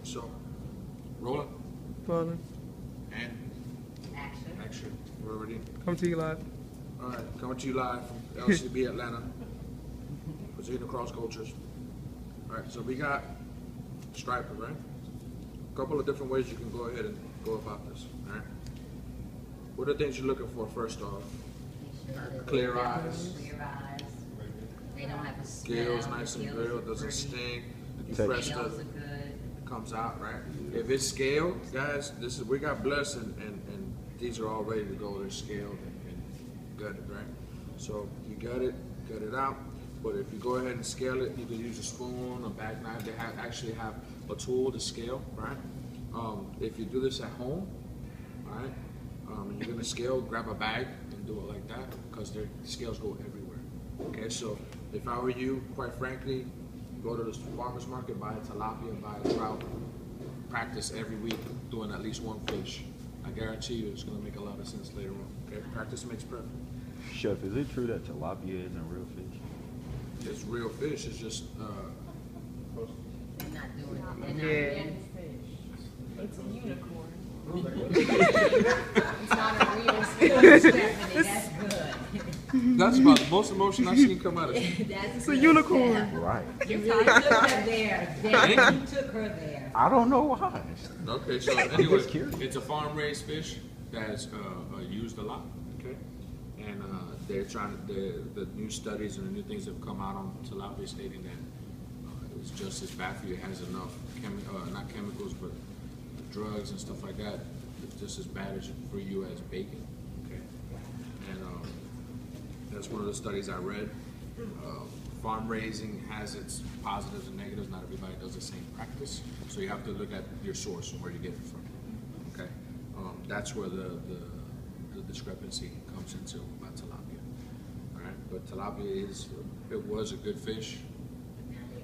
So, rolling. Rolling. And action. We're ready. Come to you live. All right, coming to you live from LCB Atlanta. Presenting across cultures. All right, so we got striper, right? A couple of different ways you can go ahead and go about this. All right. What are the things you're looking for first off? Clear eyes. Clear eyes. They don't have a smell. Scales nice and good. Doesn't sting. You press the, it comes out, right? If it's scaled, guys, this is we got blessed and these are all ready to go. They're scaled and gutted, right? So you gut it out. But if you go ahead and scale it, you can use a spoon, a bag knife. They actually have a tool to scale, right? If you do this at home, right, and you're gonna scale, grab a bag and do it like that because their scales go everywhere. Okay, so if I were you, quite frankly, go to the farmer's market, buy a tilapia, buy a trout, practice every week doing at least one fish. I guarantee you it's gonna make a lot of sense later on. Okay, practice makes perfect. Chef, is it true that tilapia isn't real fish? It's real fish. It's just They're not doing it. Yeah. It's a unicorn. It's not a real fish, Stephanie. That's good. that's about the most emotion I've seen come out of it. That's It's a unicorn. Right. You really took her there. You took her there. I don't know why. Okay, so anyway, just curious. it's a farm-raised fish that's used a lot. Okay, and they're trying to the new studies and the new things that have come out on tilapia stating that it's just as bad for you. It has enough not chemicals, but drugs and stuff like that. It's just as bad for you as bacon. Okay, and that's one of the studies I read. Farm raising has its positives and negatives. Not everybody does the same practice, so you have to look at your source and where you get it from. Okay, that's where the discrepancy comes into about tilapia. All right, but tilapia was a good fish,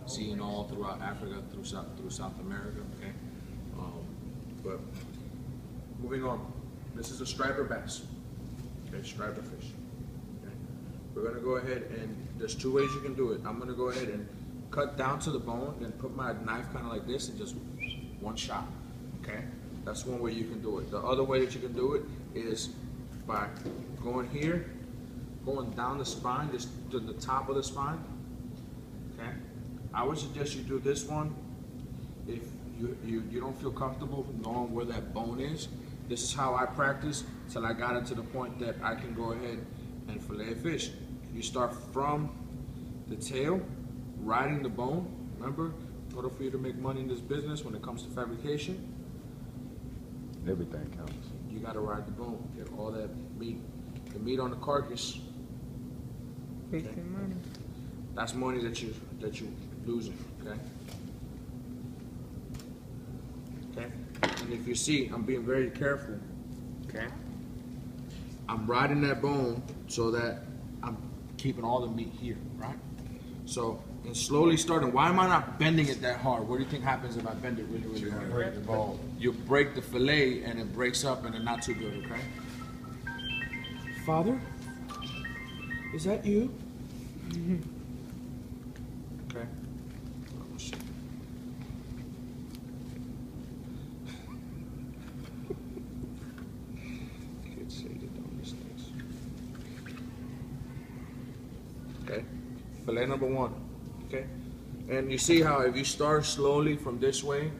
seen all throughout Africa, through South America. Okay, but moving on, this is a striper bass. Okay, striper fish. We're gonna go ahead and there's two ways you can do it. I'm gonna go ahead and cut down to the bone and put my knife kind of like this and just one shot, okay? That's one way you can do it. The other way that you can do it is by going here, going down the spine, just to the top of the spine, okay? I would suggest you do this one if you don't feel comfortable knowing where that bone is. This is how I practice till I got it to the point that I can go ahead and fillet a fish. You start from the tail, riding the bone. Remember, in order for you to make money in this business when it comes to fabrication, Everything counts. you gotta ride the bone. Get all that meat, the meat on the carcass. Wasting money. That's money that you losing. Okay. Okay. And if you see, I'm being very careful. Okay. I'm riding that bone so that I'm keeping all the meat here, right? So, and slowly starting, why am I not bending it that hard? What do you think happens if I bend it really, really hard? Break the bone. You break the fillet and it breaks up and it's not too good, okay? Father, is that you? Okay. Oh, shit. Kids say the dumbest things. Okay. Fillet number one. Okay. And you see how if you start slowly from this way,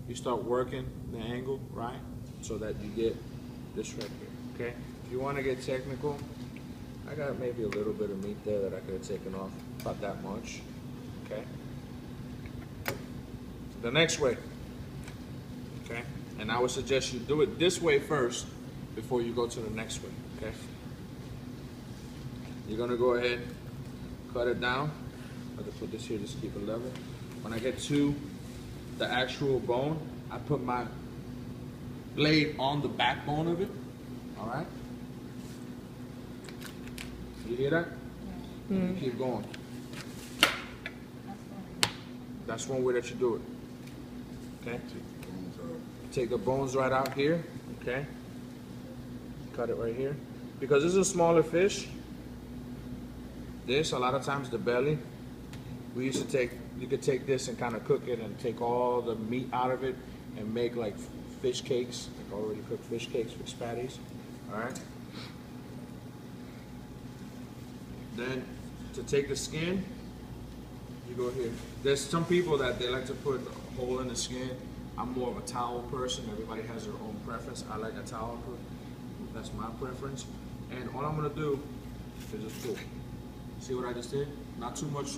you start working the angle, right? So that you get this right here. Okay. If you want to get technical, I got maybe a little bit of meat there that I could have taken off, about that much. Okay. The next way. Okay. And I would suggest you do it this way first before you go to the next way. Okay. You're gonna go ahead, cut it down. I'm gonna put this here just to keep it level. When I get to the actual bone, I put my blade on the backbone of it. All right. You hear that? And you keep going. That's one way that you do it. Okay? Take the bones right out here. Okay? Cut it right here. Because this is a smaller fish, this, a lot of times the belly We used to take, you could take this and kind of cook it and take all the meat out of it and make like fish cakes, like already cooked fish cakes, fish patties. All right. Then to take the skin, you go here. There's some people that they like to put a hole in the skin. I'm more of a towel person. Everybody has their own preference. I like a towel. That's my preference. And all I'm gonna do is just pull. See what I just did? Not too much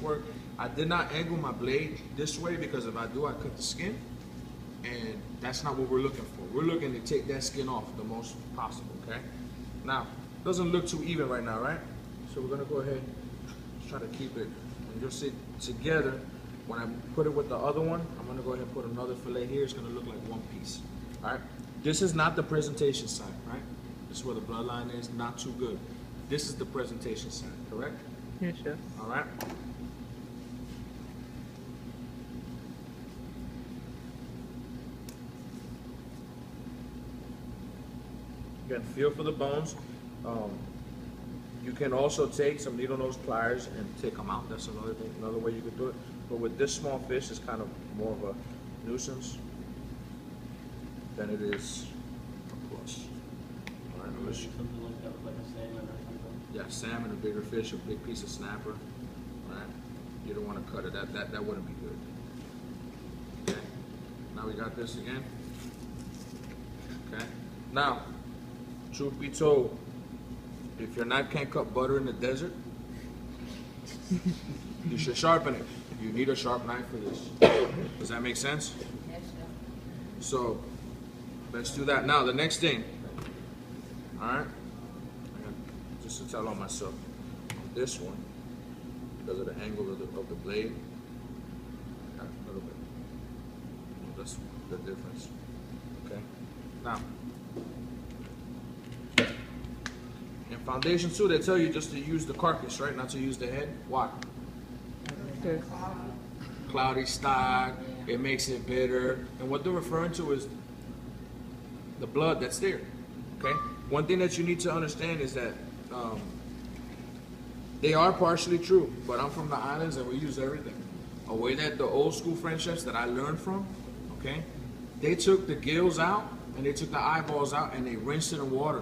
work. I did not angle my blade this way because if I do, I cut the skin. And that's not what we're looking for. We're looking to take that skin off the most possible, okay? Now, doesn't look too even right now, right? So we're gonna go ahead, try to keep it, and you'll see together. When I put it with the other one, I'm gonna go ahead and put another fillet here. It's gonna look like one piece, all right? This is not the presentation side, right? This is where the bloodline is, not too good. This is the presentation side, correct? Yes, chef. All right. Again, feel for the bones. You can also take some needle nose pliers and take them out. That's another thing, another way you could do it. But with this small fish, it's kind of more of a nuisance than it is a plus. All right, let's Something like that, like a salmon or something. yeah, salmon, a bigger fish, a big piece of snapper. All right, you don't want to cut it. That wouldn't be good. Okay. Now we got this again. Okay. Now, truth be told, if your knife can't cut butter in the desert, you should sharpen it. You need a sharp knife for this. Does that make sense? Yes, sir. So, let's do that. Now, the next thing. All right. Just to tell on myself, on this one, because of the angle of the blade, a little bit. That's the difference. Okay. Now, in foundation too, they tell you just to use the carcass, right? Not to use the head. Why? Yes. Cloudy stock. It makes it bitter. And what they're referring to is the blood that's there. Okay. One thing that you need to understand is that they are partially true, but I'm from the islands and we use everything. A way that the old school French chefs that I learned from, okay, they took the gills out and they took the eyeballs out and they rinsed it in water.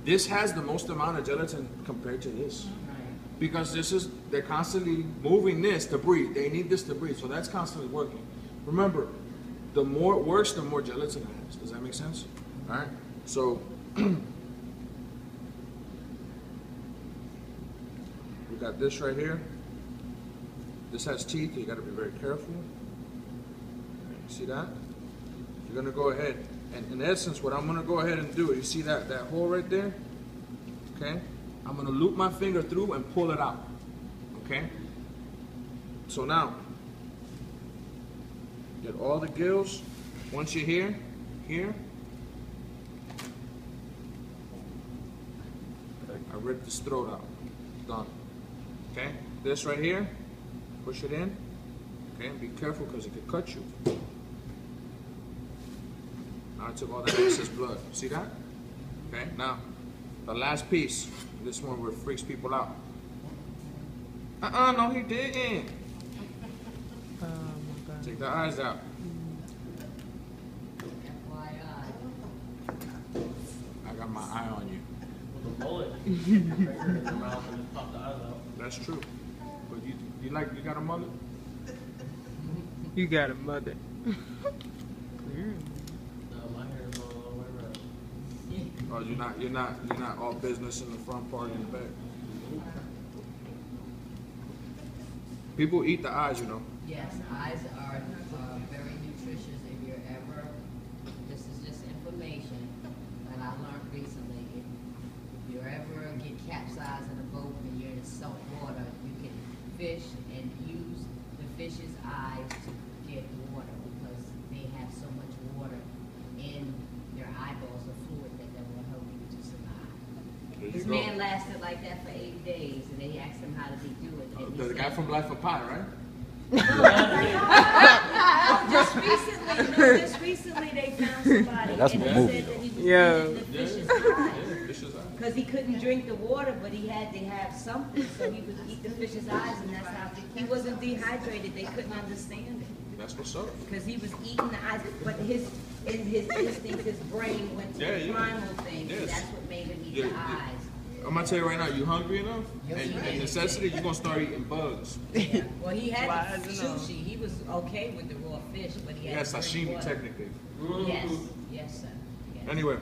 This has the most amount of gelatin compared to this. Because they're constantly moving this to breathe. They need this to breathe, so that's constantly working. Remember, the more it works, the more gelatin it has. Does that make sense? All right, so we got this right here. This has teeth, you gotta be very careful. See that? You're gonna go ahead, and in essence, what I'm gonna go ahead and do, you see that hole right there? Okay? I'm gonna loop my finger through and pull it out. Okay? So now, get all the gills. Once you're here, I rip this throat out. Done. Okay? This right here, push it in. Okay? And be careful because it could cut you. Now I took all that excess blood. See that? Okay? Now, the last piece. This one where it freaks people out. No, he didn't. Oh my God. Take the eyes out. FYI. I got my eye on you. With a bullet, you can stick your finger in your mouth and just pop the eyes out. That's true. But you got a mullet? You got a mother. No, my hair is all the way around. Oh, you're not all business in the front part and the back. People eat the eyes, you know. Yes, eyes are very nutritious if you're ever, this is just information that I learned recently. If you ever get capsized in a boat and you're in salt water, you can fish and use the fish's eyes to get water because they have so much water in their eyeballs of fluid that will help you to survive. There you This go. man lasted like that for 8 days and they asked him how did he do it. And he The guy said, from Life of Pi, right? just recently they found somebody That's and my they movie, said that he was Yeah. eating the fish's Yeah, eyes. fish's eye. Because he couldn't drink the water, but he had to have something, so he would eat the fish's eyes, and that's how, he wasn't dehydrated, they couldn't understand it. That's what's up. Because he was eating the eyes, but in his instinct, his brain went to Yeah, the yeah. primal thing, Yes. and that's what made him eat Yeah, the yeah. eyes. I'm gonna tell you right now, you hungry enough, Yes, and he is. necessity, you're gonna start eating bugs. Well, he had Flies the and all. sushi, he was okay with the raw fish, but he Yeah, had to drink sashimi water. technically. Yes, yes, sir. Yes. Anyway,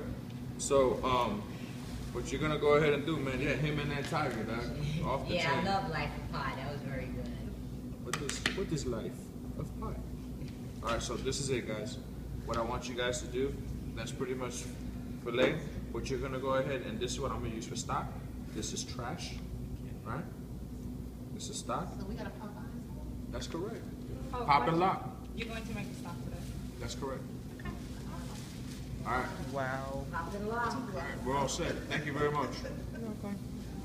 so what you're gonna go ahead and do, man? Yeah, him and that tiger, dog, off the Yeah, I chain. love Life of Pi, that was very good. What is life of pi? All right, so this is it, guys. What I want you guys to do, that's pretty much fillet. What you're gonna go ahead and this is what I'm gonna use for stock. This is trash, right? This is stock. So we gotta pop eyes. That's correct. Oh, Pop and question. lock. You're going to make the stock today? That's correct. All right, Wow. Pop and lock. we're all set. Thank you very much. You're welcome.